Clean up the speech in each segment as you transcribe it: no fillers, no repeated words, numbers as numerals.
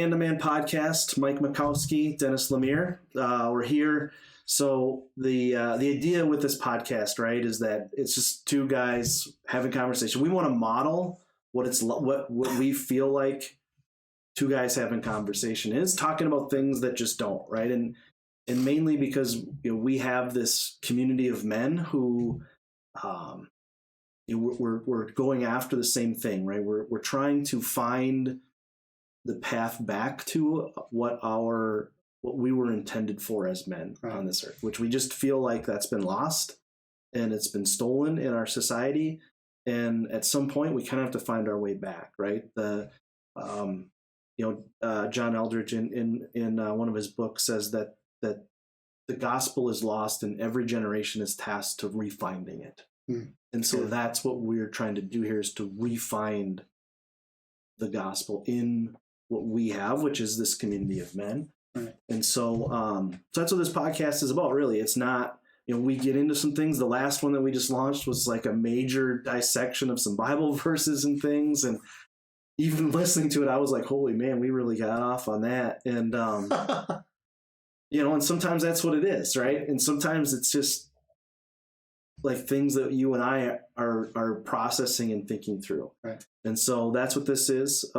Man to Man podcast. Mike Makowski, Dennis Lemire. We're here. So the idea with this podcast, right, is that it's just two guys having conversation. We want to model what we feel like two guys having conversation is, talking about things that just don't, right? And mainly because we have this community of men who we're going after the same thing, right? We're trying to find the path back to what we were intended for as men on this earth, which we just feel like that's been lost and it's been stolen in our society. And at some point we kind of have to find our way back, right? John Eldredge in one of his books says that the gospel is lost and every generation is tasked to refinding it. And so that's what we're trying to do here, is to refind the gospel in what we have, which is this community of men. Right. And so that's what this podcast is about, really. It's not, we get into some things. The last one that we just launched was like a major dissection of some Bible verses and things. And even listening to it, I was like, holy man, we really got off on that. And, and sometimes that's what it is, right? And sometimes it's just like things that you and I are processing and thinking through. Right. And so that's what this is.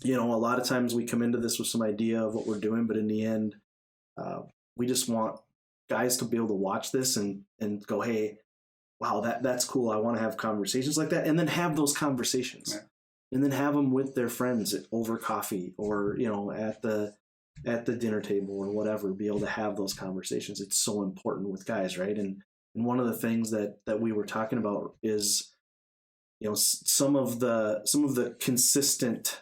A lot of times we come into this with some idea of what we're doing, but in the end, we just want guys to be able to watch this and go, hey, wow, that's cool. I want to have conversations like that. And then have those conversations. Right. And then have them with their friends over coffee or, at the dinner table or whatever, be able to have those conversations. It's so important with guys, right? And one of the things that we were talking about is, some of the consistent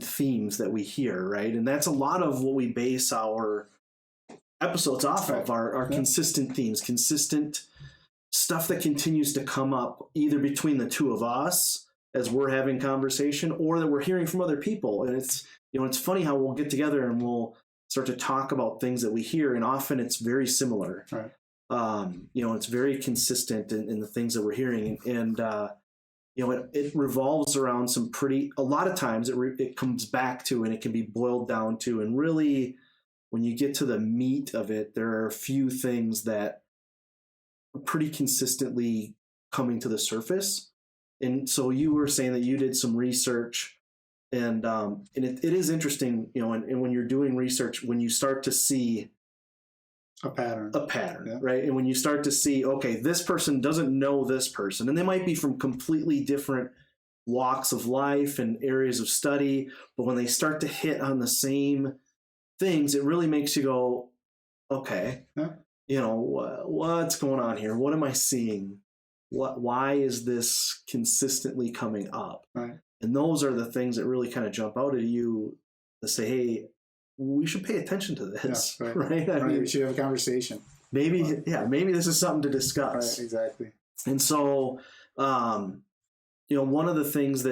themes that we hear, right? And that's a lot of what we base our episodes off of, our consistent themes, consistent stuff that continues to come up either between the two of us as we're having conversation or that we're hearing from other people. And it's, it's funny how we'll get together and we'll start to talk about things that we hear, and often it's very similar. Right. It's very consistent in the things that we're hearing. And it revolves around a lot of times it comes back to, and it can be boiled down to, and really when you get to the meat of it, there are a few things that are pretty consistently coming to the surface. And so you were saying that you did some research, and it is interesting, and when you're doing research, when you start to see a pattern, yeah. Right? And when you start to see, okay, this person doesn't know this person, and they might be from completely different walks of life and areas of study, but when they start to hit on the same things, it really makes you go, okay, what's going on here? What am I seeing? Why is this consistently coming up? Right. And those are the things that really kind of jump out at you to say, hey, we should pay attention to this. Yeah, right. I mean, we should have a conversation. Maybe this is something to discuss. Right, exactly. And so, one of the things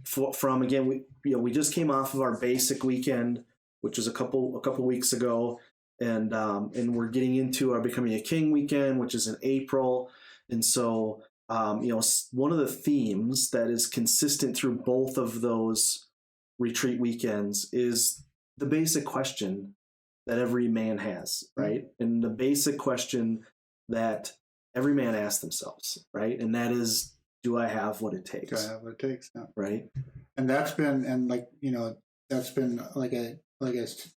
from again, we just came off of our basic weekend, which was a couple weeks ago. And we're getting into our Becoming a King weekend, which is in April. And so, one of the themes that is consistent through both of those retreat weekends is the basic question that every man has, right? And the basic question that every man asks themselves, right? And that is, do I have what it takes? Do I have what it takes? Yeah. Right. And that's been like I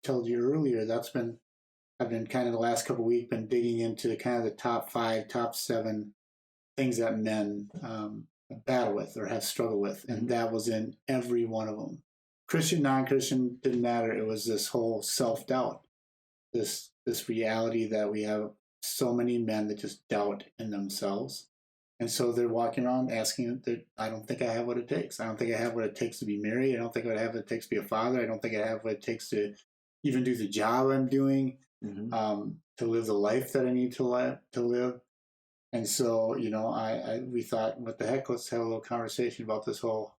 told you earlier, I've been kind of the last couple of weeks been digging into kind of the top 5, top 7 things that men battle with or have struggled with. And that was in every one of them. Christian, non-Christian, didn't matter. It was this whole self-doubt, this reality that we have so many men that just doubt in themselves. And so they're walking around asking, I don't think I have what it takes. I don't think I have what it takes to be married. I don't think I have what it takes to be a father. I don't think I have what it takes to even do the job I'm doing, to live the life that I need to live. And so, we thought, what the heck, let's have a little conversation about this whole,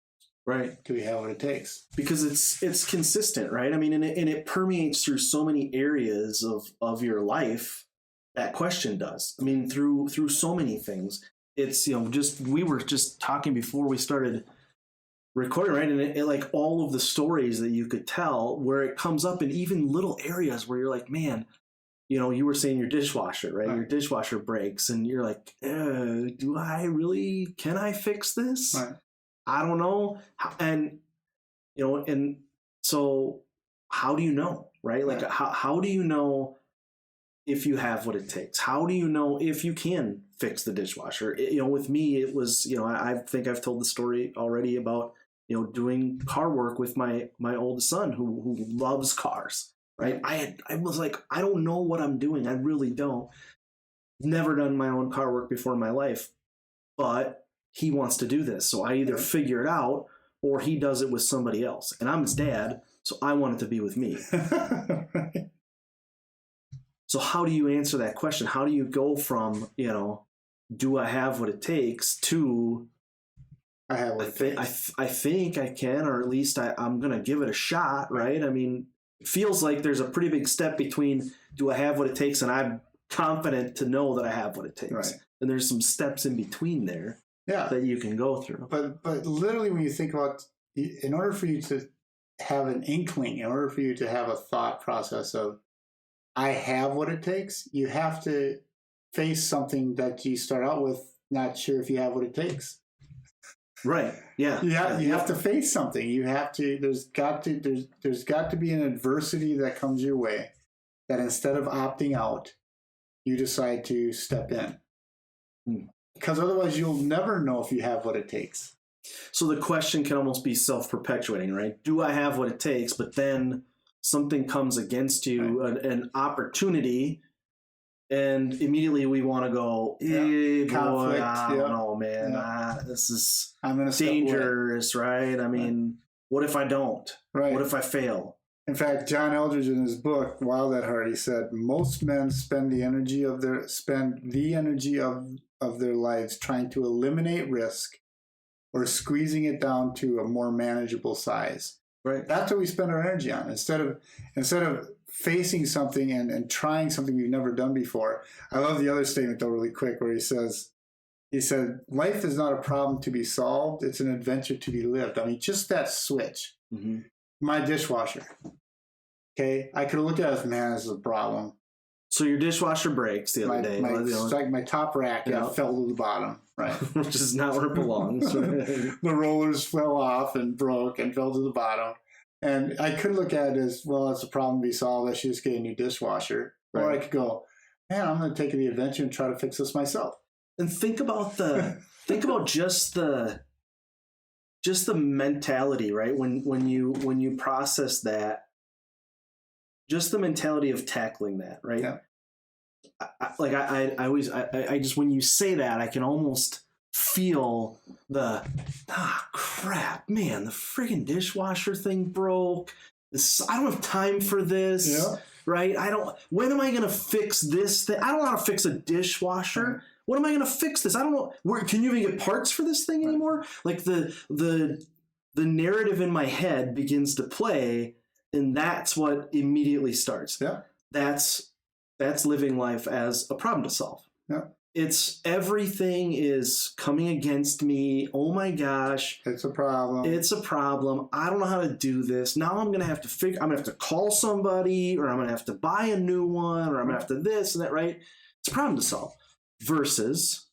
right? Do we have what it takes? Because it's consistent, right? I mean, and it permeates through so many areas of your life. That question does. I mean, through so many things. It's, we were just talking before we started recording, right? And it like all of the stories that you could tell where it comes up in even little areas where you're like, man, you know, you were saying your dishwasher, right? Your dishwasher breaks and you're like, do I really, can I fix this? Right. I don't know. And, you know, and so how do you know, right? Like, how do you know if you have what it takes? How do you know if you can fix the dishwasher? You know, with me, it was, you know, I think I've told the story already about, you know, doing car work with my oldest son who loves cars, right? I was like, I don't know what I'm doing. I really don't. Never done my own car work before in my life, but he wants to do this. So I either figure it out or he does it with somebody else. And I'm his dad, so I want it to be with me. Right. So how do you answer that question? How do you go from, you know, do I have what it takes to I have what it takes. I think I can, or at least I'm going to give it a shot, right? I mean, it feels like there's a pretty big step between do I have what it takes and I'm confident to know that I have what it takes. Right. And there's some steps in between there that you can go through. But literally when you think about, in order for you to have an inkling, in order for you to have a thought process of, I have what it takes, you have to face something that you start out with not sure if you have what it takes. Right. Yeah. You have to face something. You have to. There's got to be an adversity that comes your way that instead of opting out, you decide to step in. Because otherwise, you'll never know if you have what it takes. So the question can almost be self-perpetuating, right? Do I have what it takes? But then something comes against you, an opportunity, and immediately we want to go, conflict. Boy, I don't know, man. This is step dangerous, right? I mean, what if I don't? Right. What if I fail? In fact, John Eldredge in his book Wild at Heart, he said most men spend the energy of their lives trying to eliminate risk or squeezing it down to a more manageable size. Right. That's what we spend our energy on. Instead of facing something and trying something we've never done before. I love the other statement though, really quick, where he said, life is not a problem to be solved, it's an adventure to be lived. I mean, just that switch. Mm-hmm. My dishwasher. Okay, I could have looked at it as, man, this is a problem. So your dishwasher breaks the other day. It's like my top rack fell to the bottom, right? Which is not where it belongs. The rollers fell off and broke and fell to the bottom. And I could look at it as, well, it's a problem to be solved. I should just get a new dishwasher. Right. Or I could go, man, I'm going to take the adventure and try to fix this myself. And think about just the mentality, right? When you process that, just the mentality of tackling that, right? Yeah. I always just, when you say that, I can almost feel the, crap, man, the friggin' dishwasher thing broke. I don't have time for this, right? When am I going to fix this thing? I don't know how to fix a dishwasher. Right. When am I going to fix this? I don't know. Can you even get parts for this thing anymore? Like the narrative in my head begins to play, and that's what immediately starts. Yeah. That's living life as a problem to solve. Yeah. It's everything is coming against me. Oh my gosh. It's a problem. I don't know how to do this. Now I'm going to have to call somebody, or I'm going to have to buy a new one, or I'm going to have to this and that, right? It's a problem to solve. Versus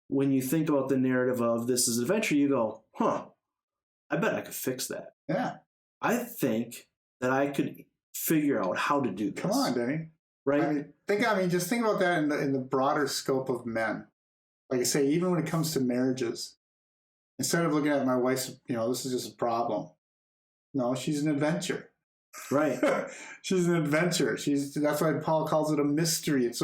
when you think about the narrative of this is an adventure, you go, I bet I could fix that. Yeah. I think that I could figure out how to do this. Come on, Denny. Right? Just think about that in the broader scope of men. Like I say, even when it comes to marriages, instead of looking at my wife's, this is just a problem. No, she's an adventure. Right. She's an adventure. That's why Paul calls it a mystery. There's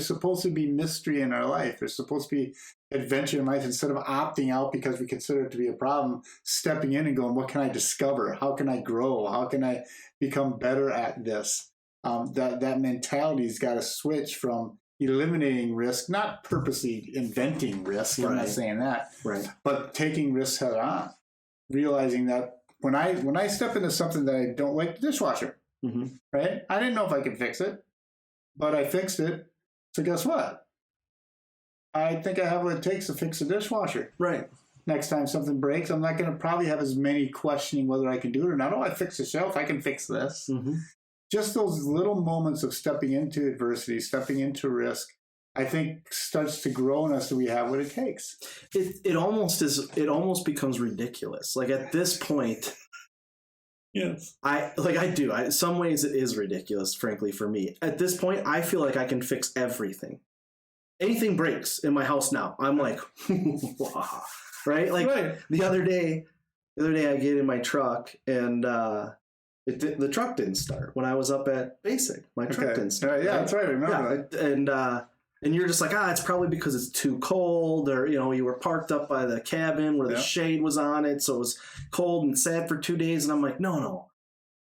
supposed to be mystery in our life. There's supposed to be adventure in life. Instead of opting out because we consider it to be a problem, stepping in and going, what can I discover? How can I grow? How can I become better at this? That mentality's got to switch from eliminating risk, not purposely inventing risk. I'm not saying that. Right. But taking risks head on, realizing that when I step into something that I don't like, the dishwasher, right? I didn't know if I could fix it, but I fixed it. So guess what? I think I have what it takes to fix a dishwasher. Right. next time something breaks, I'm not going to probably have as many questioning whether I can do it or not. Oh, I fixed the shelf. I can fix this. Mm-hmm. Just those little moments of stepping into adversity, stepping into risk, I think starts to grow in us that we have what it takes. It almost becomes ridiculous. Like at this point, yes, some ways it is ridiculous, frankly, for me. At this point, I feel like I can fix everything. Anything breaks in my house now, I'm like, wow. Right? Like right. the other day I get in my truck and the truck didn't start when I was up at Basic. My truck didn't start. Yeah, that's right. I remember that. And you're just like, it's probably because it's too cold, or you were parked up by the cabin where the shade was on it, so it was cold and sad for 2 days. And I'm like, no,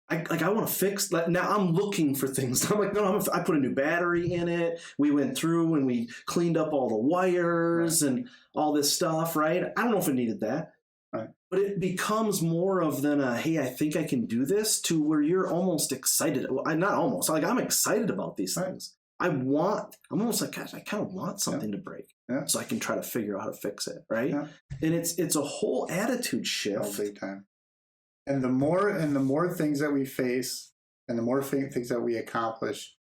I want to fix that. Now I'm looking for things. I'm like, no, I put a new battery in it. We went through and we cleaned up all the wires and all this stuff, right? I don't know if it needed that. Right. But it becomes more of than a, hey, I think I can do this, to where you're almost excited. Well, not almost. Like I'm excited about these things. I'm almost like, gosh, I kind of want something to break so I can try to figure out how to fix it, right? Yeah. And it's a whole attitude shift. Big time. And the more things that we face and the more things that we accomplish,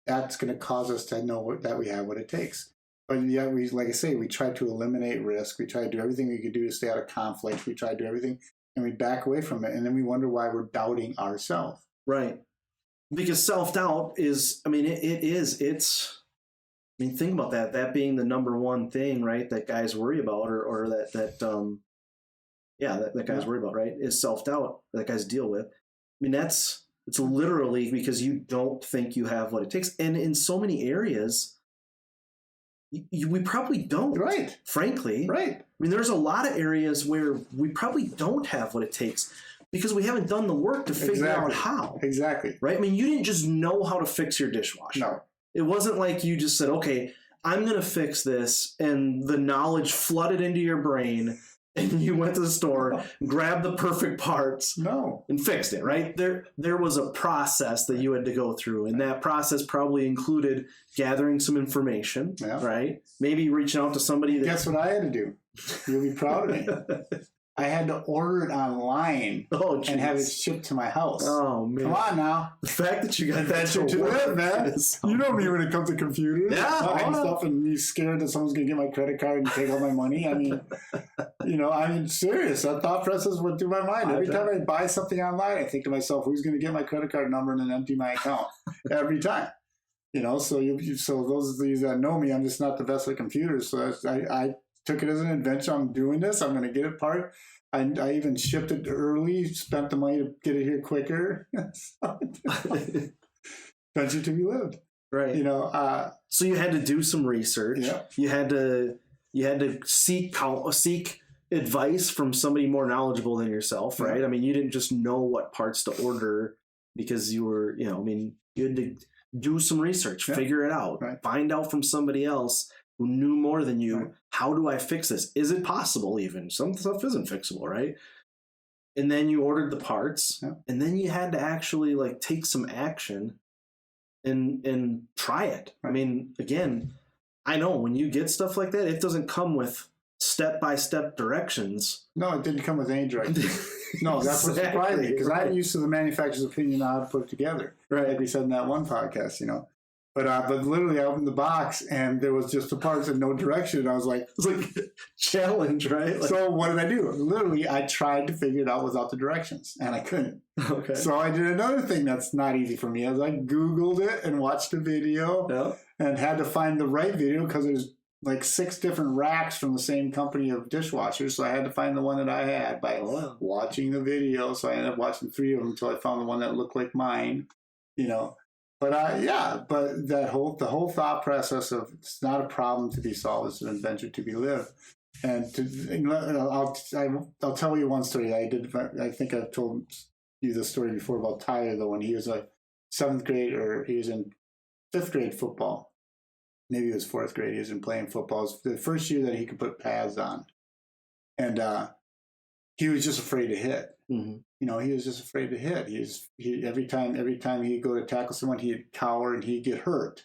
that's going to cause us to know that we have what it takes. But yeah, like I say, we try to eliminate risk. We try to do everything we could do to stay out of conflict. We try to do everything, and we back away from it. And then we wonder why we're doubting ourselves. Right. Because self-doubt is, think about that being the number one thing, right, that guys worry about, or that guys worry about, right, is self-doubt that guys deal with. It's literally because you don't think you have what it takes. And in so many areas, we probably don't, right? Frankly. Right. There's a lot of areas where we probably don't have what it takes, because we haven't done the work to figure out how. Exactly. Right? You didn't just know how to fix your dishwasher. No. It wasn't like you just said, okay, I'm going to fix this, and the knowledge flooded into your brain, and you went to the store, grabbed the perfect parts, and fixed it, right? There was a process that you had to go through, and that process probably included gathering some information, right? Maybe reaching out to somebody. Guess what I had to do? You'll be proud of me. I had to order it online and have it shipped to my house. Oh, man. Come on now. The fact that you got that to live, man. You know me when it comes to computers. Buying stuff and me scared that someone's going to get my credit card and take all my money. Serious. That thought process went through my mind. Every time I buy something online, I think to myself, who's going to get my credit card number and then empty my account? Every time. So those of you that know me, I'm just not the best at computers. So I took it as an adventure. I'm doing this. I'm going to get it part. I even shipped it early, spent the money to get it here quicker. Adventure to be lived. Right. So you had to do some research. Yeah. You had to seek advice from somebody more knowledgeable than yourself, right? Yeah. You didn't just know what parts to order because you were, you had to do some research, figure it out, find out from somebody else who knew more than you. Right. How do I fix this? Is it possible even? Some stuff isn't fixable, right? And then you ordered the parts, and then you had to actually take some action and try it. Right. Again, I know when you get stuff like that, it doesn't come with step-by-step directions. No, it didn't come with any directions. No, that's what surprised me, because I'm used to the manufacturer's opinion on how to put it together. Right. Like we said in that one podcast, But literally, I opened the box and there was just the parts and no direction. And I was like, it's like challenge, right? So what did I do? Literally, I tried to figure it out without the directions, and I couldn't. Okay. So I did another thing that's not easy for me. I Googled it and watched a video and had to find the right video because there's 6 different racks from the same company of dishwashers. So I had to find the one that I had by watching the video. So I ended up watching 3 of them until I found the one that looked like mine, But the whole thought process of it's not a problem to be solved, it's an adventure to be lived. And I'll tell you one story I did. I think I've told you the story before about Tyler, though, when he was a 7th grade, or he was in 5th grade football. Maybe it was 4th grade. He was playing football. It was the first year that he could put pads on, and he was just afraid to hit. Mm-hmm. He was just afraid to hit. He every time he'd go to tackle someone, he'd cower and he'd get hurt.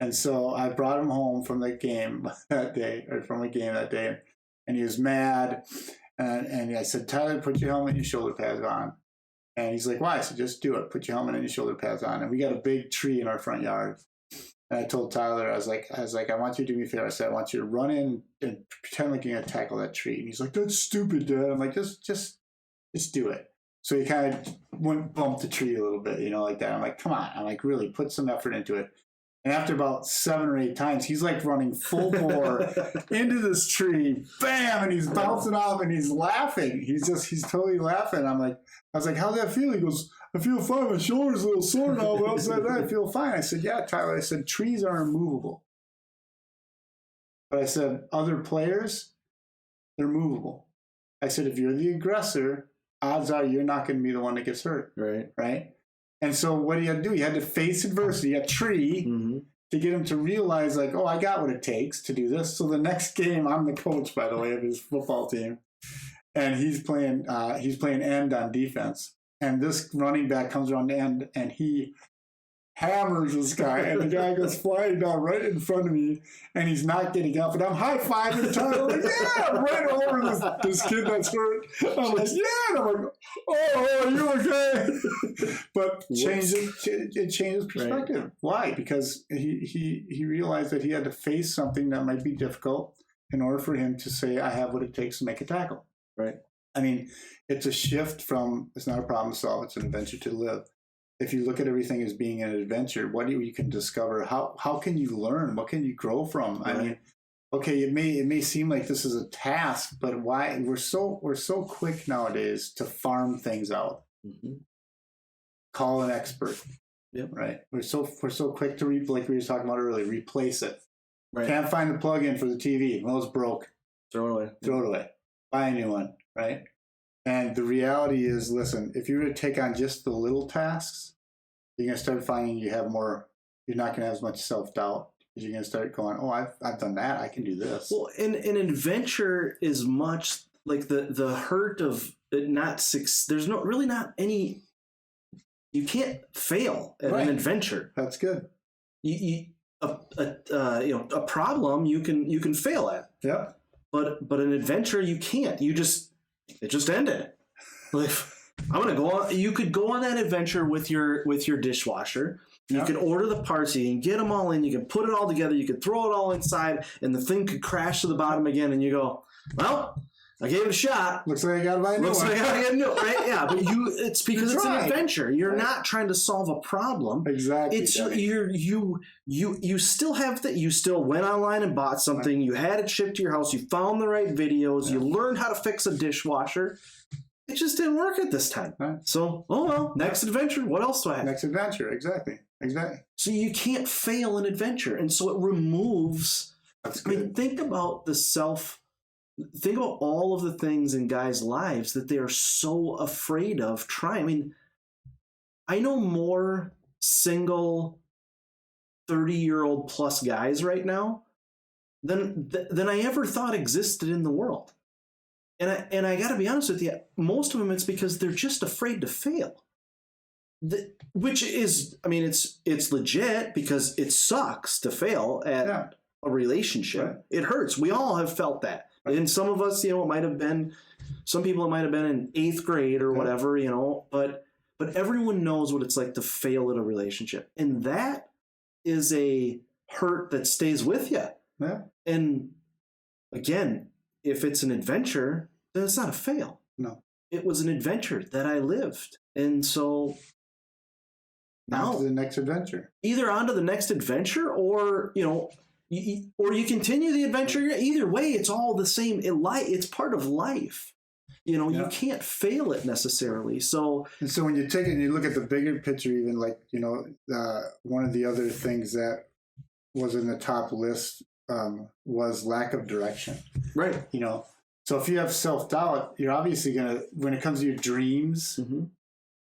And so I brought him home from the game that day, or from a game that day. and he was mad. And I said, Tyler, put your helmet and your shoulder pads on. And he's like, why? I said, just do it. Put your helmet and your shoulder pads on. And we got a big tree in our front yard. And I told Tyler, I was like, I want you to do me a favor. I said, I want you to run in and pretend like you're going to tackle that tree. And he's like, that's stupid, Dad. I'm like, just do it. So he kind of bumped the tree a little bit, like that. I'm like, come on. I'm like, really put some effort into it. And after about 7 or 8 times, he's like running full bore into this tree, bam, and he's bouncing off and he's laughing. He's totally laughing. I was like, how'd that feel? He goes, I feel fine. My shoulder's a little sore now, but outside that, I feel fine. I said, yeah, Tyler. I said, trees are immovable. But I said, other players, they're movable. I said, if you're the aggressor, odds are you're not going to be the one that gets hurt. Right? And so what he had to do, he had to face adversity, a tree, to get him to realize, like, oh, I got what it takes to do this. So the next game, I'm the coach, by the way, of his football team. And he's playing end on defense. And this running back comes around the end, and he hammers this guy, and the guy goes flying down right in front of me, and he's not getting up, and I'm high-fiving Tyler, like, yeah, right over this kid that's hurt. I'm like, yeah, and I'm like, oh, are you okay? But it changes perspective. Right. Why? Because he realized that he had to face something that might be difficult in order for him to say, I have what it takes to make a tackle. Right. I mean, it's a shift from, it's not a problem to solve, it's an adventure to live. If you look at everything as being an adventure, what you can discover, how can you learn? What can you grow from? Right. I mean, okay, it may seem like this is a task, but why we're so quick nowadays to farm things out. Call an expert. Yep. Right. We're so quick to like we were talking about earlier, replace it. Right. Can't find the plug-in for the TV. Well, it's broke. Throw it away. Buy a new one. Right. And the reality is, listen, if you were to take on just the little tasks, you're going to start finding you're not going to have as much self-doubt. You're going to start going, oh, I've done that. I can do this. Well, an adventure is much like the hurt of it not success. There's really not any, you can't fail at an adventure. That's good. A problem you can fail at. Yeah. But an adventure you can't. It just ended. Like, I'm gonna go on. You could go on that adventure with your dishwasher. You can order the parts. You can get them all in. You can put it all together. You can throw it all inside, and the thing could crash to the bottom again. And you go, well, I gave it a shot. Looks like I got to buy a new one. Looks like I got to get a new one, right? Yeah, but it's because it's an adventure. You're not trying to solve a problem. Exactly. It's you still have that. You still went online and bought something. Right. You had it shipped to your house. You found the right videos. Yeah. You learned how to fix a dishwasher. It just didn't work at this time. Right. So, oh well, next adventure. What else do I have? Next adventure, exactly. So you can't fail an adventure, and so it removes. That's good. I mean, think about all of the things in guys' lives that they are so afraid of trying. I mean, I know more single 30-year-old plus guys right now than I ever thought existed in the world. And I got to be honest with you, most of them it's because they're just afraid to fail. Which is, I mean, it's legit because it sucks to fail at a relationship. Right. It hurts. We all have felt that. Right. And some of us, it might have been, some people it might have been in 8th grade or whatever, but everyone knows what it's like to fail at a relationship. And that is a hurt that stays with you. Yeah. And again, if it's an adventure, then it's not a fail. No. It was an adventure that I lived. And so now to the next adventure. Either on to the next adventure or, or you continue the adventure. Either way, it's all the same. It's part of life. You can't fail it necessarily. So when you take it and you look at the bigger picture, even like, one of the other things that was in the top list was lack of direction. Right. So if you have self-doubt, you're obviously going to, when it comes to your dreams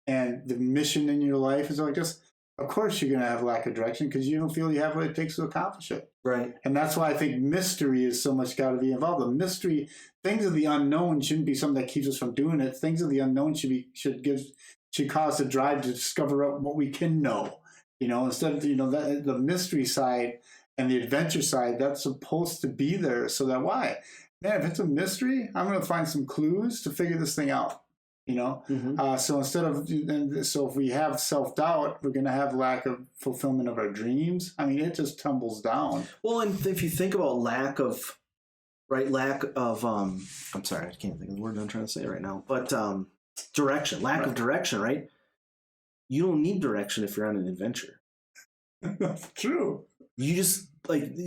and the mission in your life, is like just, of course you're going to have lack of direction because you don't feel you have what it takes to accomplish it. Right. And that's why I think mystery is so much got to be involved. The mystery, things of the unknown shouldn't be something that keeps us from doing it. Things of the unknown should cause the drive to discover what we can know. Instead of the mystery side and the adventure side, that's supposed to be there so that why? man, if it's a mystery, I'm going to find some clues to figure this thing out. You know, so instead of so if we have self-doubt, we're going to have lack of fulfillment of our dreams. I mean, it just tumbles down. Well, and if you think about lack of I'm sorry, I can't think of the word I'm trying to say right now, but direction, lack of direction, right? You don't need direction if you're on an adventure. That's true. You just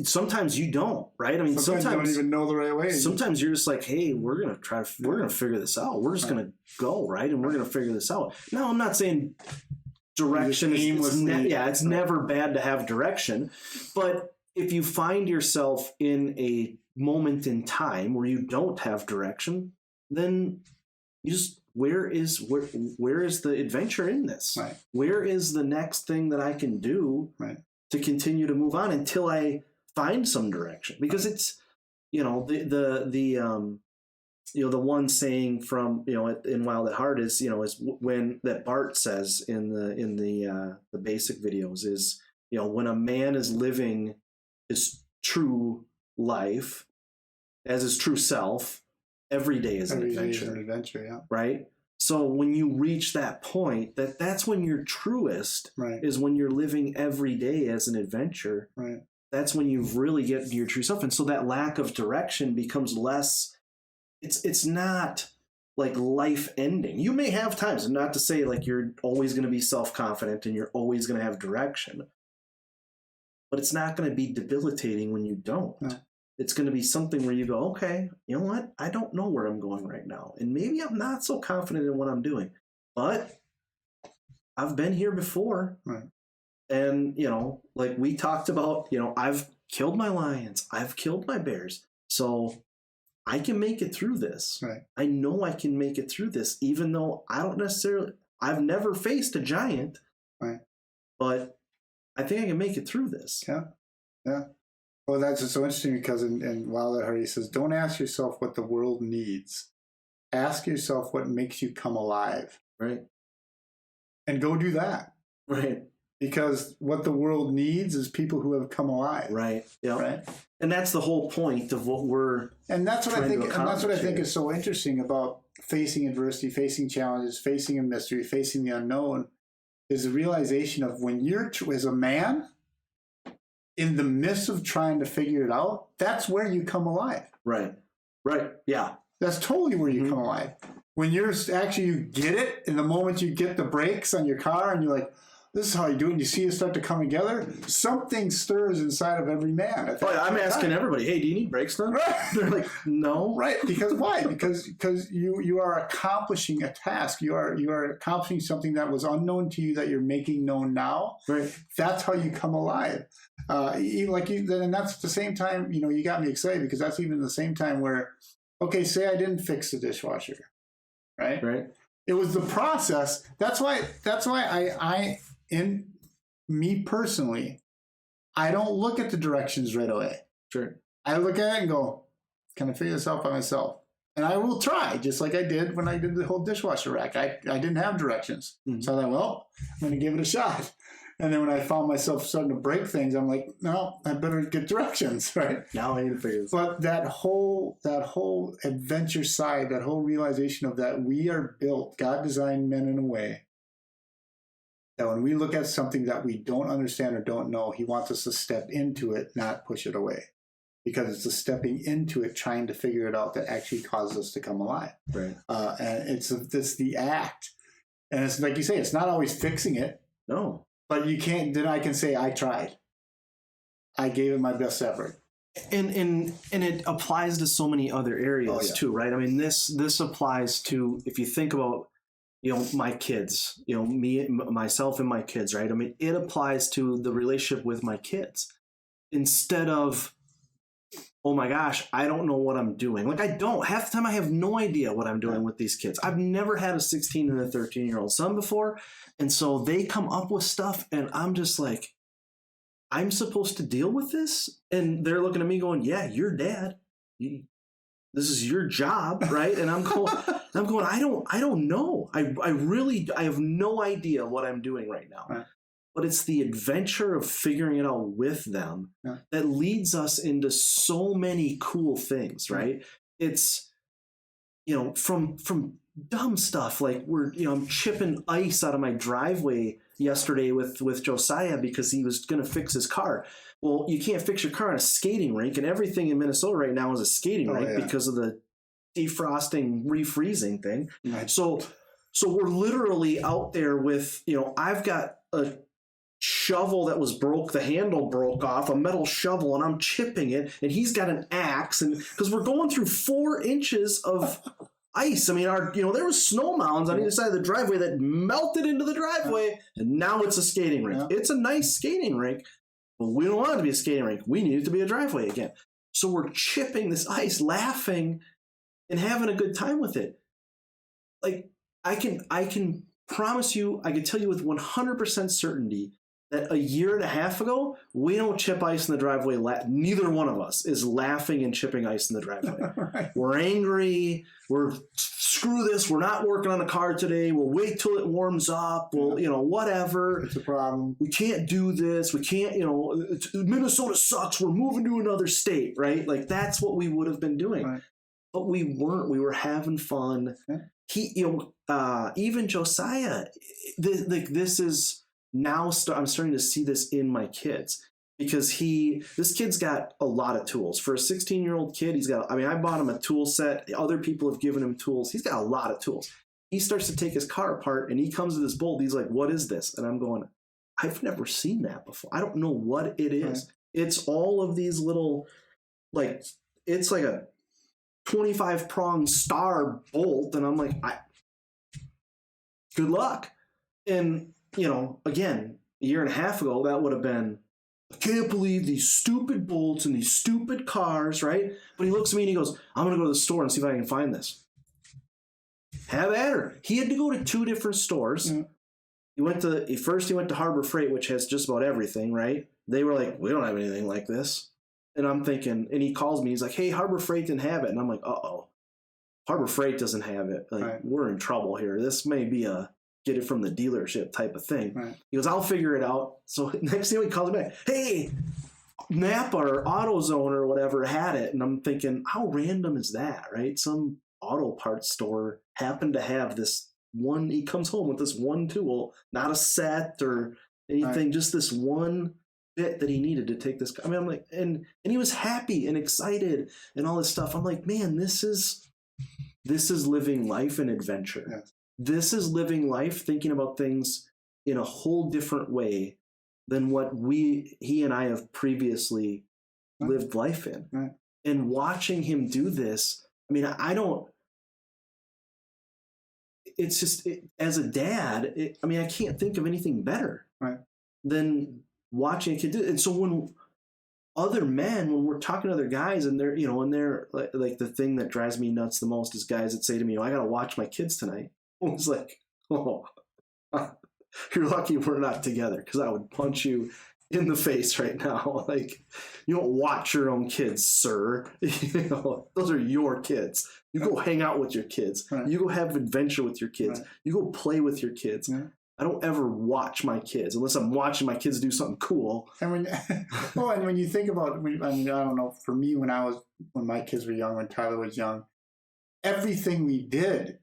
sometimes you don't, right? I mean, sometimes you don't even know the right way. Sometimes you're just like, hey, we're gonna figure this out. We're just gonna go, right? And we're gonna figure this out. No, I'm not saying direction it's never bad to have direction, but if you find yourself in a moment in time where you don't have direction, then you just where is the adventure in this? Right. Where is the next thing that I can do to continue to move on until I find some direction? Because it's, the one saying from, in Wild at Heart is, is when that Bart says in the basic videos is, when a man is living his true life as his true self, every day is an adventure. Yeah. Right? So when you reach that point, that's when you're truest, is when you're living every day as an adventure. Right. That's when you really get to your true self. And so that lack of direction becomes less, it's not like life ending. You may have times, and not to say like you're always going to be self-confident and you're always going to have direction, but it's not going to be debilitating when you don't. No. It's going to be something where you go, okay, you know what? I don't know where I'm going right now. And maybe I'm not so confident in what I'm doing. But I've been here before. Right. And, like we talked about, I've killed my lions. I've killed my bears. So I can make it through this. Right. I know I can make it through this, even though I've never faced a giant. Right. But I think I can make it through this. Yeah. Yeah. Well, that's just so interesting because in Wild at Heart, he says, don't ask yourself what the world needs. Ask yourself what makes you come alive. Right. And go do that. Right. Because what the world needs is people who have come alive. Right. Yeah. Right. And that's the whole point of what we're that's what I think is so interesting about facing adversity, facing challenges, facing a mystery, facing the unknown, is the realization of when you're as a man, in the midst of trying to figure it out, that's where you come alive. Right. Right. Yeah. That's totally where you come alive. When you get it, in the moment you get the brakes on your car and you're like, this is how you do it, and you see it start to come together, something stirs inside of every man. I'm asking everybody, hey, do you need brakes then? Right. They're like, no. Right. Because why? Because you are accomplishing a task. You are accomplishing something that was unknown to you that you're making known now. Right. That's how you come alive. And that's at the same time, you got me excited because that's even the same time where, okay, say I didn't fix the dishwasher, right? Right. It was the process. That's why I in me personally, I don't look at the directions right away. Sure. I look at it and go, can I figure this out by myself? And I will try, just like I did when I did the whole dishwasher rack. I didn't have directions. Mm-hmm. So I thought, well, I'm going to give it a shot. And then when I found myself starting to break things, I'm like, no, I better get directions, right? Now I need to figure this But out. that whole adventure side, that whole realization of that we are built, God designed men in a way that when we look at something that we don't understand or don't know, he wants us to step into it, not push it away. Because it's the stepping into it, trying to figure it out that actually causes us to come alive. Right. And it's the act. And it's like you say, it's not always fixing it. No. But you can't, then I can say, I tried. I gave it my best effort. And it applies to so many other areas too, right? I mean, this applies to, if you think about, my kids, me, myself and my kids, right? I mean, it applies to the relationship with my kids. Instead of, oh my gosh, I don't know what I'm doing. Like half the time I have no idea what I'm doing with these kids. I've never had a 16 and a 13-year-old son before. And so they come up with stuff and I'm just like, I'm supposed to deal with this? And they're looking at me going, yeah, you're dad. This is your job, right? And I'm going, I don't know. I have no idea what I'm doing right now. Right. But it's the adventure of figuring it out with them that leads us into so many cool things, right? it's, from dumb stuff like I'm chipping ice out of my driveway yesterday with Josiah because he was going to fix his car. Well, you can't fix your car on a skating rink, and everything in Minnesota right now is a skating rink because of the defrosting, refreezing thing. Right. So we're literally out there with, I've got a shovel that was broke, the handle broke off, a metal shovel, and I'm chipping it, and he's got an axe, and because we're going through 4 inches of ice. I mean, there was snow mounds on either side of the driveway that melted into the driveway, and now it's a skating rink. Yeah. It's a nice skating rink, but we don't want it to be a skating rink. We need it to be a driveway again. So we're chipping this ice, laughing, and having a good time with it. Like, I can promise you, I can tell you with 100% certainty that a year and a half ago, we don't chip ice in the driveway. Neither one of us is laughing and chipping ice in the driveway. Right. We're angry. We're, screw this. We're not working on the car today. We'll wait till it warms up. We'll, whatever. It's a problem. We can't do this. We can't, Minnesota sucks. We're moving to another state, right? Like, that's what we would have been doing. Right. But we weren't. We were having fun. Yeah. He, even Josiah, this is now, I'm starting to see this in my kids because this kid's got a lot of tools. For a 16-year-old kid, I bought him a tool set. Other people have given him tools. He's got a lot of tools. He starts to take his car apart and he comes to this bolt. He's like, what is this? And I'm going, I've never seen that before. I don't know what it is. Right. It's all of these little, it's like a 25-prong star bolt, and I'm like, good luck. And again, a year and a half ago, that would have been, I can't believe these stupid bolts and these stupid cars, right? But he looks at me and he goes, I'm gonna go to the store and see if I can find this. Have at her. He had to go to 2 different stores. Mm. He went to Harbor Freight, which has just about everything, right? They were like, we don't have anything like this. And I'm thinking, and he calls me, he's like, hey, Harbor Freight didn't have it. And I'm like, uh-oh, Harbor Freight doesn't have it. Like, right. We're in trouble here. This may be a get it from the dealership type of thing. Right. He goes, I'll figure it out. So next thing he calls me back, hey, Napa or AutoZone or whatever had it. And I'm thinking, how random is that, right? Some auto parts store happened to have this one. He comes home with this one tool, not a set or anything, right. Just this one bit that he needed to take this. I'm like, and he was happy and excited and all this stuff. I'm like, man, this is living life and adventure. Yes. This is living life, thinking about things in a whole different way than what he and I have previously lived life in. Right. And watching him do this, it's just, as a dad, I can't think of anything better than watching a kid do it. And so when we're talking to other guys and they're, they're like the thing that drives me nuts the most is guys that say to me, I got to watch my kids tonight. It's like, oh, you're lucky we're not together because I would punch you in the face right now. Like, you don't watch your own kids, sir. Those are your kids. You go hang out with your kids. Right. You go have adventure with your kids. Right. You go play with your kids. Yeah. I don't ever watch my kids unless I'm watching my kids do something cool. And when you think about, I don't know, for me, when my kids were young, when Tyler was young, everything we did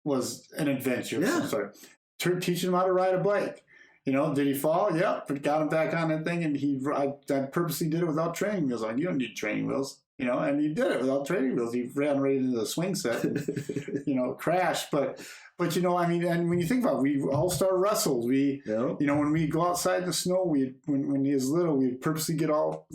was an adventure of some sort. Teaching him how to ride a bike. Did he fall? Yep. Got him back on that thing, and I purposely did it without training wheels on. You don't need training wheels, and he did it without training wheels. He ran right into the swing set and, crashed. But and when you think about it, we all-star wrestled. When we go outside in the snow, when he was little, we'd purposely get all,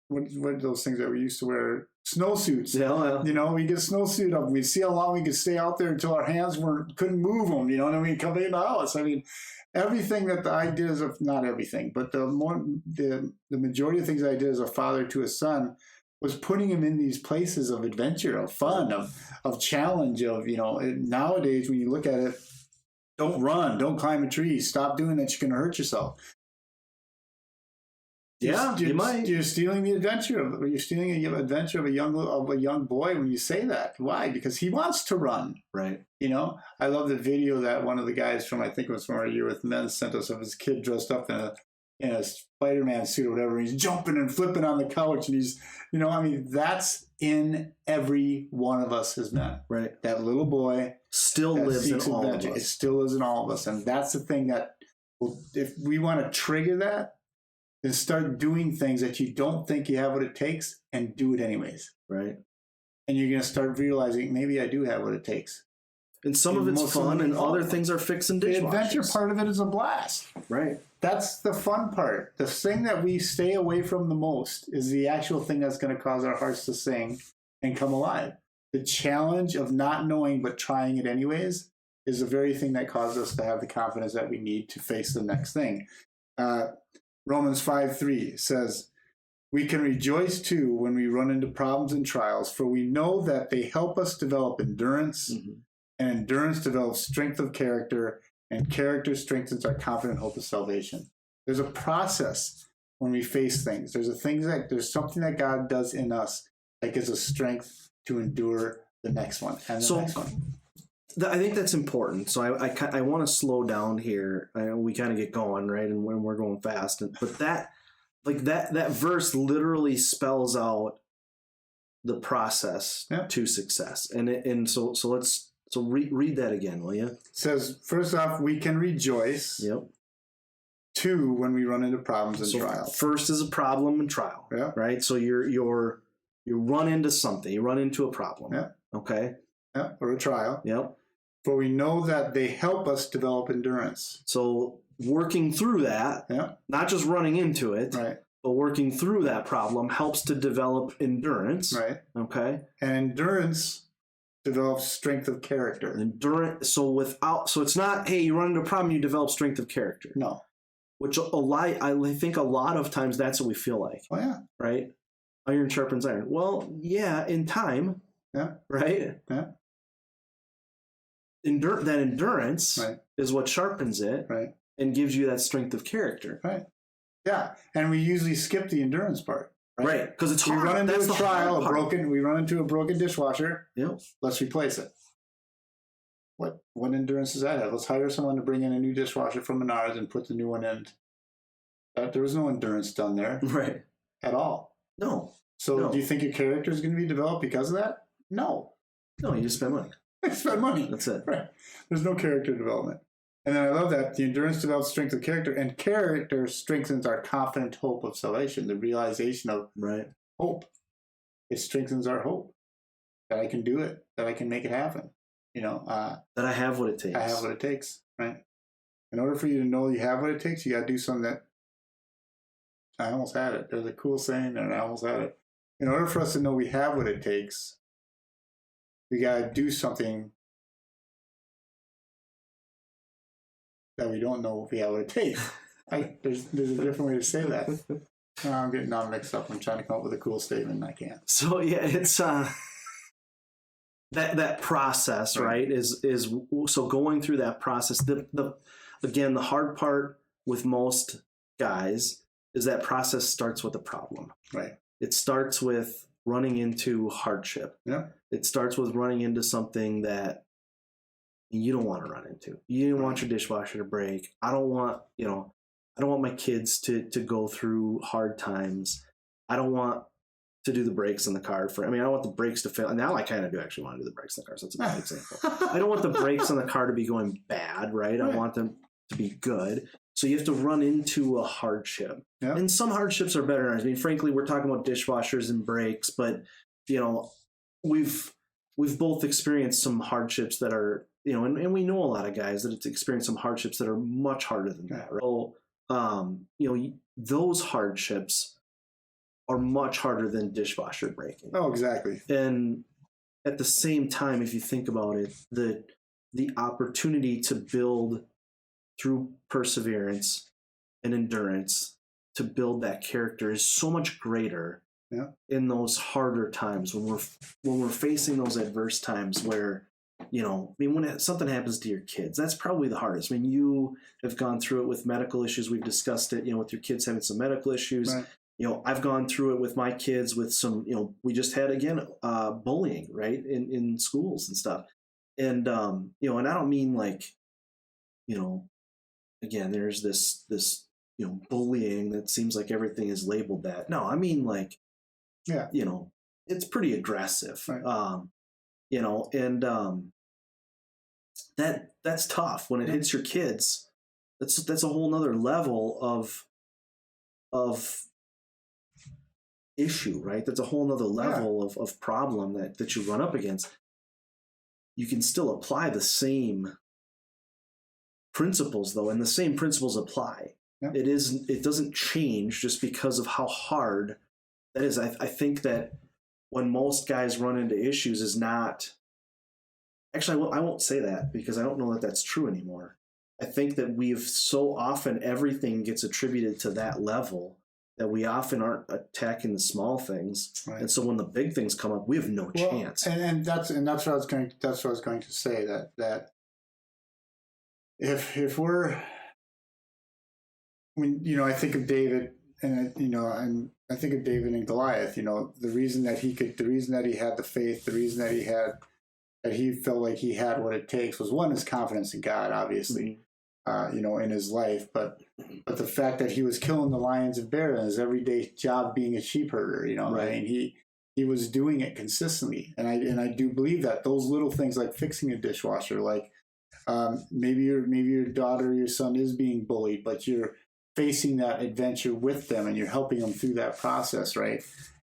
what are those things that we used to wear? Snowsuits. Yeah. We get snowsuit up. We'd see how long we could stay out there until our hands couldn't move them. You know what I mean? Coming in the house. Everything that I did not everything, but the majority of things I did as a father to a son was putting him in these places of adventure, of fun, of challenge, of, nowadays when you look at it, don't run, don't climb a tree, stop doing that, you're going to hurt yourself. You might. You're stealing the adventure you're stealing the adventure of a young boy when you say that. Why? Because he wants to run. Right. I love the video that one of the guys I think it was from our Year with Men, sent us of his kid dressed up in in a Spider-Man suit or whatever. And he's jumping and flipping on the couch, and he's, that's in every one of us as men. Right. That little boy still lives in all of It us. still lives in all of us, and that's the thing that, if we want to trigger that, then start doing things that you don't think you have what it takes, and do it anyways. Right. And you're going to start realizing, maybe I do have what it takes. And some of it's fun, and other things are fixing dishwashers. The adventure part of it is a blast. Right. That's the fun part. The thing that we stay away from the most is the actual thing that's going to cause our hearts to sing and come alive. The challenge of not knowing but trying it anyways is the very thing that causes us to have the confidence that we need to face the next thing. Romans 5:3 says, "We can rejoice too when we run into problems and trials, for we know that they help us develop endurance, and endurance develops strength of character, and character strengthens our confident hope of salvation." There's a process when we face things. There's something that God does in us that gives us strength to endure the next one and the next one. I think that's important. So I want to slow down here. We kind of get going, right? And when we're going fast, but that verse literally spells out the process to success. So let's read that again, will you? It says, first off, we can rejoice. Yep. Two, when we run into problems and trials. First is a problem and trial. Yeah. Right. So you run into something. You run into a problem. Yeah. Okay. Yeah. Or a trial. Yep. For we know that they help us develop endurance. So working through that, not just running into it, right, but working through that problem helps to develop endurance. Right. Okay. And endurance develops strength of character. Endurance. So it's not, hey, you run into a problem, you develop strength of character. No. Which I think a lot of times that's what we feel like. Oh yeah. Right. Iron sharpens iron. Well, yeah, in time. Yeah. Right. Yeah. That endurance is what sharpens it, right, and gives you that strength of character. Right. Yeah, and we usually skip the endurance part. Right, because it's hard. We run into a trial, we run into a broken dishwasher. Yep. Let's replace it. What endurance does that have? Let's hire someone to bring in a new dishwasher from Menards and put the new one in. There was no endurance done there. Right. At all. No. So do you think your character is going to be developed because of that? No. No, you just spend money. Spend money. That's it. Right. There's no character development. And then I love that the endurance develops strength of character, and character strengthens our confident hope of salvation, the realization of hope. It strengthens our hope that I can do it, that I can make it happen. That I have what it takes. I have what it takes, right? In order for you to know you have what it takes, you got to do something that I almost had it. There's a cool saying there, and I almost had it. In order for us to know we have what it takes, we got to do something that we don't know if we have what it takes. There's a different way to say that. I'm getting all mixed up. I'm trying to come up with a cool statement, and I can't. So yeah, it's that process, right? Is so going through that process. The hard part with most guys is that process starts with a problem. Right. It starts with running into hardship. Yeah. It starts with running into something that you don't want to run into. You don't want your dishwasher to break. I don't want my kids to go through hard times. I don't want to do the brakes on the car I don't want the brakes to fail. And now I kind of do actually want to do the brakes on the car, so that's a bad example. I don't want the brakes on the car to be going bad, right? I want them to be good. So you have to run into a hardship. Yeah. And some hardships are better than others. Frankly, we're talking about dishwashers and brakes, but we've both experienced some hardships that are, and we know a lot of guys that have experienced some hardships that are much harder than that. Right? So, those hardships are much harder than dishwasher breaking. Oh, exactly. And at the same time, if you think about it, the opportunity to build through perseverance and endurance to build that character is so much greater in those harder times when we're facing those adverse times where, when something happens to your kids, that's probably the hardest. You have gone through it with medical issues. We've discussed it, with your kids having some medical issues. Right. I've gone through it with my kids with some, we just had, again, bullying, right, in schools and stuff. And, and I don't mean like, again, there's this bullying that seems like everything is labeled that. No, I mean like, Yeah. It's pretty aggressive. Right. And that's tough when it hits your kids. That's a whole nother level of issue, right? That's a whole nother level of problem that you run up against. You can still apply the same principles though, and the same principles apply. Yeah. It doesn't change just because of how hard that is. I think that when most guys run into issues is not, actually I won't say that because I don't know that that's true anymore. I think that we've so often everything gets attributed to that level that we often aren't attacking the small things. Right. And so when the big things come up, we have no chance. And that's what I was going to say, that if we're, when I think of David and I think of David and Goliath, the reason that he had the faith, the reason that he felt like he had what it takes was, one, his confidence in God, obviously, in his life, but the fact that he was killing the lions and bears in his everyday job being a sheep herder, Right. I mean, he was doing it consistently, and I do believe that those little things like fixing a dishwasher, like maybe your daughter or your son is being bullied, but you're facing that adventure with them and you're helping them through that process, right?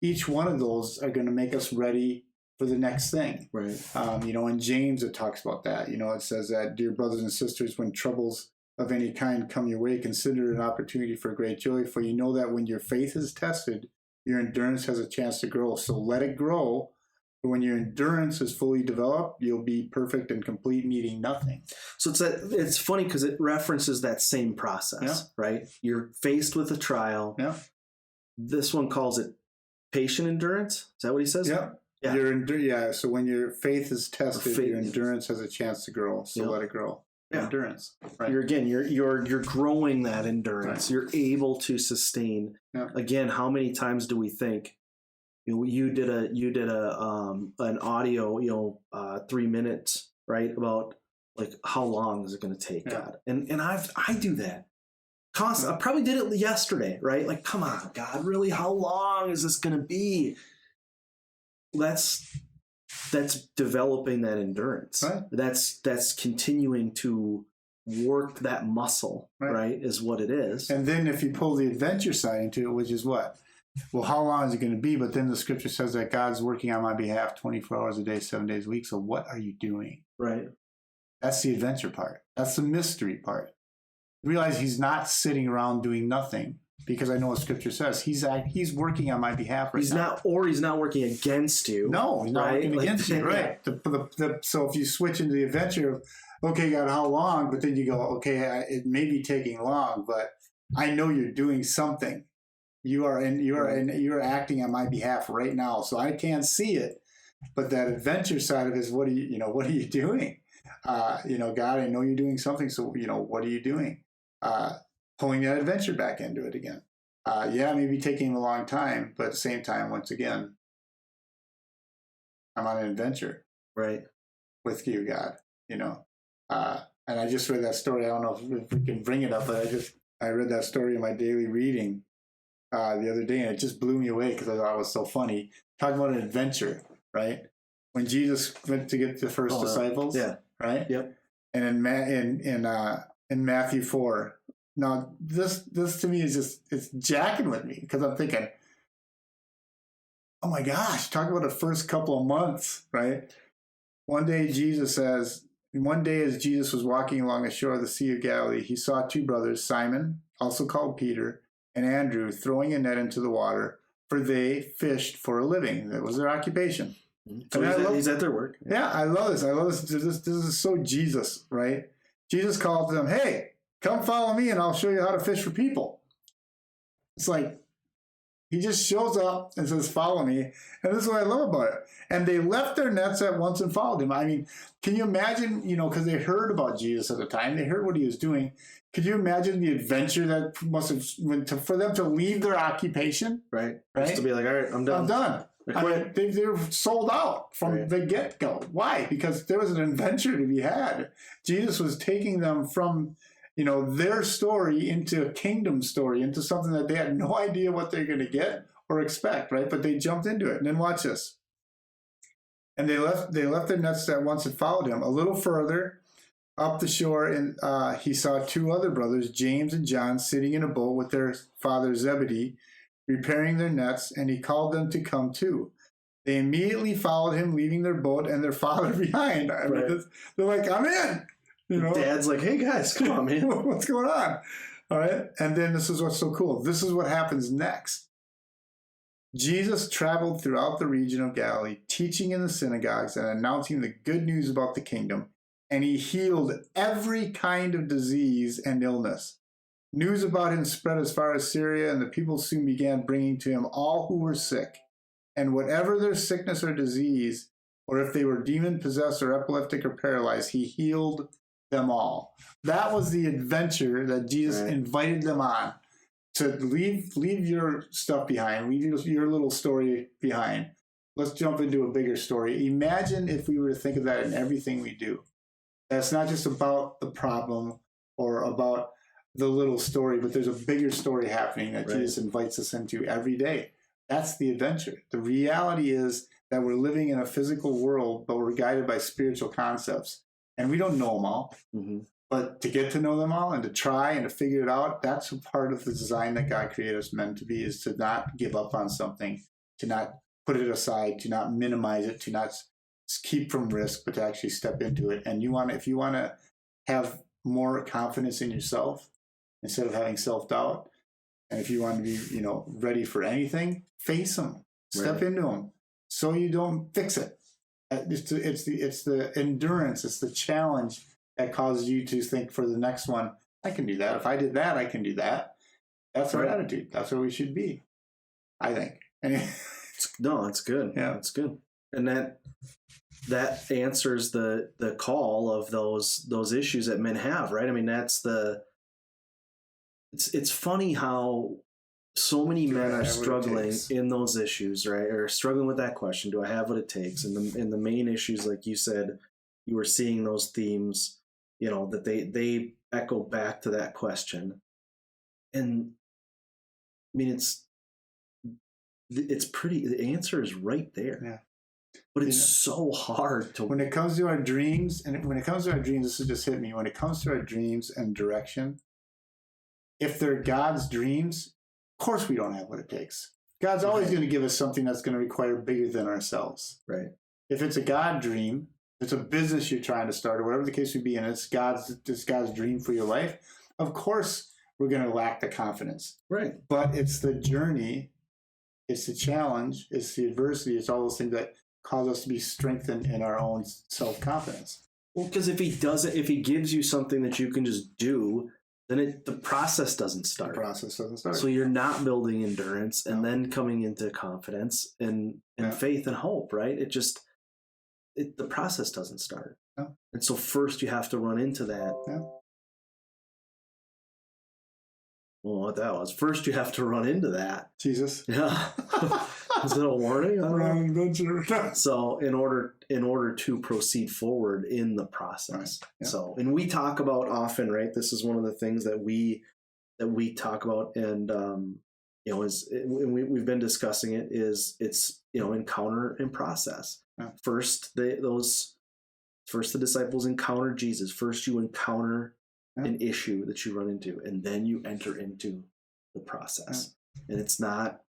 Each one of those are going to make us ready for the next thing. Right. In James, it talks about that. It says that, dear brothers and sisters, when troubles of any kind come your way, consider it an opportunity for great joy, for you know that when your faith is tested, your endurance has a chance to grow. So let it grow. But when your endurance is fully developed, you'll be perfect and complete, needing nothing. So it's funny because it references that same process, right? You're faced with a trial. Yeah. This one calls it patient endurance. Is that what he says? Yeah. Yeah. So when your faith is tested, your endurance has a chance to grow. So let it grow. Yeah. Endurance. Right. You're growing that endurance. Right. You're able to sustain. Yeah. Again, how many times do we think? You did an audio, 3 minutes, right? About like how long is it going to take, God? And I do that. I probably did it yesterday, right? Like, come on, God, really? How long is this going to be? That's developing that endurance. Right. That's continuing to work that muscle, right? Is what it is. And then if you pull the adventure side into it, which is what? Well, how long is it going to be? But then the scripture says that God's working on my behalf 24 hours a day, 7 days a week. So what are you doing? Right. That's the adventure part. That's the mystery part. Realize he's not sitting around doing nothing, because I know what scripture says. He's working on my behalf right now. He's not working against you. No, he's not working against you. Right. So if you switch into the adventure of, okay, God, how long? But then you go, okay, it may be taking long, but I know you're doing something. You are acting on my behalf right now. So I can't see it, but that adventure side of it is, what are you doing? God, I know you're doing something. So, what are you doing? Pulling that adventure back into it again. Maybe taking a long time, but at the same time, once again, I'm on an adventure, right, with you, God. And I just read that story. I don't know if we can bring it up, but I read that story in my daily reading the other day, and it just blew me away because I thought it was so funny. Talking about an adventure, right? When Jesus went to get the first disciples, right? Yep. And in Matthew 4. Now, this to me is it's jacking with me, because I'm thinking, oh my gosh, talk about the first couple of months, right? One day as Jesus was walking along the shore of the Sea of Galilee, he saw two brothers, Simon, also called Peter, and Andrew, throwing a net into the water, for they fished for a living. That was their occupation. So he's at their work. Yeah, I love this. This is so Jesus, right? Jesus called to them, hey, come follow me and I'll show you how to fish for people. It's like, he just shows up and says, follow me. And this is what I love about it. And they left their nets at once and followed him. I mean, can you imagine, because they heard about Jesus at the time. They heard what he was doing. Could you imagine the adventure that must have, for them to leave their occupation? Right. Just to be like, all right, I'm done. I'm done. They were sold out from the get-go. Why? Because there was an adventure to be had. Jesus was taking them from their story into a kingdom story, into something that they had no idea what they're going to get or expect, right? But they jumped into it. And then watch this. And they left their nets that once had followed him. A little further up the shore, and he saw two other brothers, James and John, sitting in a boat with their father Zebedee, repairing their nets, and he called them to come too. They immediately followed him, leaving their boat and their father behind. I mean, they're like, I'm in. Dad's like, hey guys, come on, man. What's going on? All right. And then this is what's so cool. This is what happens next. Jesus traveled throughout the region of Galilee, teaching in the synagogues and announcing the good news about the kingdom. And he healed every kind of disease and illness. News about him spread as far as Syria, and the people soon began bringing to him all who were sick. And whatever their sickness or disease, or if they were demon-possessed or epileptic or paralyzed, he healed them all. That was the adventure that Jesus invited them on, to leave your stuff behind, leave your little story behind. Let's jump into a bigger story. Imagine if we were to think of that in everything we do. That's not just about the problem or about the little story, but there's a bigger story happening that Jesus invites us into every day. That's the adventure. The reality is that we're living in a physical world, but we're guided by spiritual concepts. And we don't know them all. Mm-hmm. But to get to know them all and to try and to figure it out, that's a part of the design that God created us men to be, is to not give up on something, to not put it aside, to not minimize it, to not keep from risk, but to actually step into it. And if you want to have more confidence in yourself instead of having self-doubt, and if you want to be, ready for anything, face them, step into them, so you don't fix it. It's the endurance, it's the challenge that causes you to think for the next one, I can do that. If I did that, I can do that. That's our attitude. That's where we should be, I think. No, it's good. Yeah, it's good. And that answers the call of those issues that men have, right? I mean, that's it's funny how so many men are struggling in those issues, right? Or struggling with that question, do I have what it takes? And the main issues, like you said, you were seeing those themes, that they echo back to that question. And I mean, it's pretty, the answer is right there. Yeah. But it's so hard to... When it comes to our dreams, this has just hit me. When it comes to our dreams and direction, if they're God's dreams, of course we don't have what it takes. God's always going to give us something that's going to require bigger than ourselves. Right. If it's a God dream, if it's a business you're trying to start, or whatever the case would be, and it's God's dream for your life, of course we're going to lack the confidence. Right. But it's the journey, it's the challenge, it's the adversity, it's all those things that cause us to be strengthened in our own self-confidence. Well, because if he gives you something that you can just do, then the process doesn't start. The process doesn't start. So you're not building endurance and then coming into confidence and faith and hope, right? The process doesn't start. No. And so first you have to run into that. Yeah. Well, what that was. First you have to run into that. Jesus. Yeah. Is it a warning? Adventure. So in order to proceed forward in the process. Right. Yeah. So, and we talk about often, right? This is one of the things that we talk about, and we've been discussing it. It's encounter and process. Yeah. First, the disciples encounter Jesus. First, you encounter an issue that you run into, and then you enter into the process. Yeah. And it's not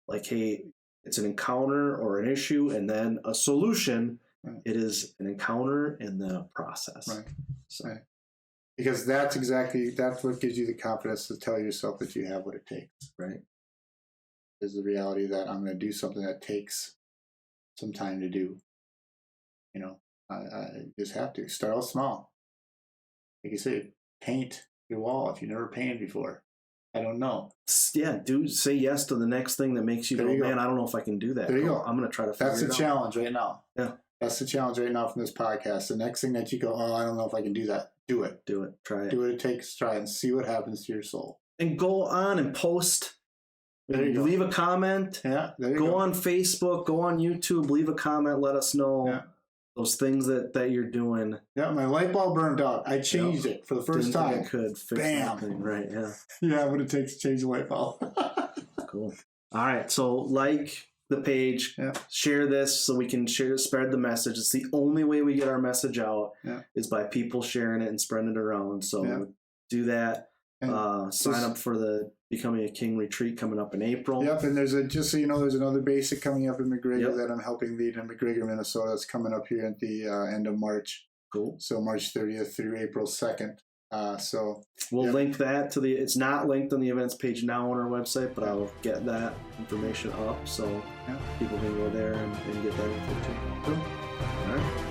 like, hey, it's an encounter or an issue and then a solution. Right. It is an encounter and then a process. Right. So. Right. Because that's what gives you the confidence to tell yourself that you have what it takes. Right. Is the reality that I'm going to do something that takes some time to do. I just have to start out small. Like you say, paint your wall if you've never painted before. I don't know. Yeah, say yes to the next thing that makes you go, man, I don't know if I can do that. There you go. I'm going to try to figure it out. That's the challenge right now. Yeah. That's the challenge right now from this podcast. The next thing that you go, I don't know if I can do that. Do it. Do it. Try it. Do what it takes. Try it and see what happens to your soul. And go on and post. There you go. Leave a comment. Yeah, there you go on Facebook. Go on YouTube. Leave a comment. Let us know. Yeah. those things that you're doing. Yeah, my light bulb burned out. I changed it for the first Didn't think time. I could fix Bam. that thing, right? Yeah. Yeah, what it takes to change the light bulb. Cool. All right. So like the page, Yeah. share this so we can spread the message. It's the only way we get our message out is by people sharing it and spreading it around. So do that. And sign up for the Becoming a King retreat coming up in April. Yep, and just so you know, there's another basic coming up in McGregor that I'm helping lead in McGregor, Minnesota. That's coming up here at the end of March. Cool. So March 30th through April 2nd. So we'll link that to the. It's not linked on the events page now on our website, but I'll get that information up so people can go there and get that info too. Cool. All right.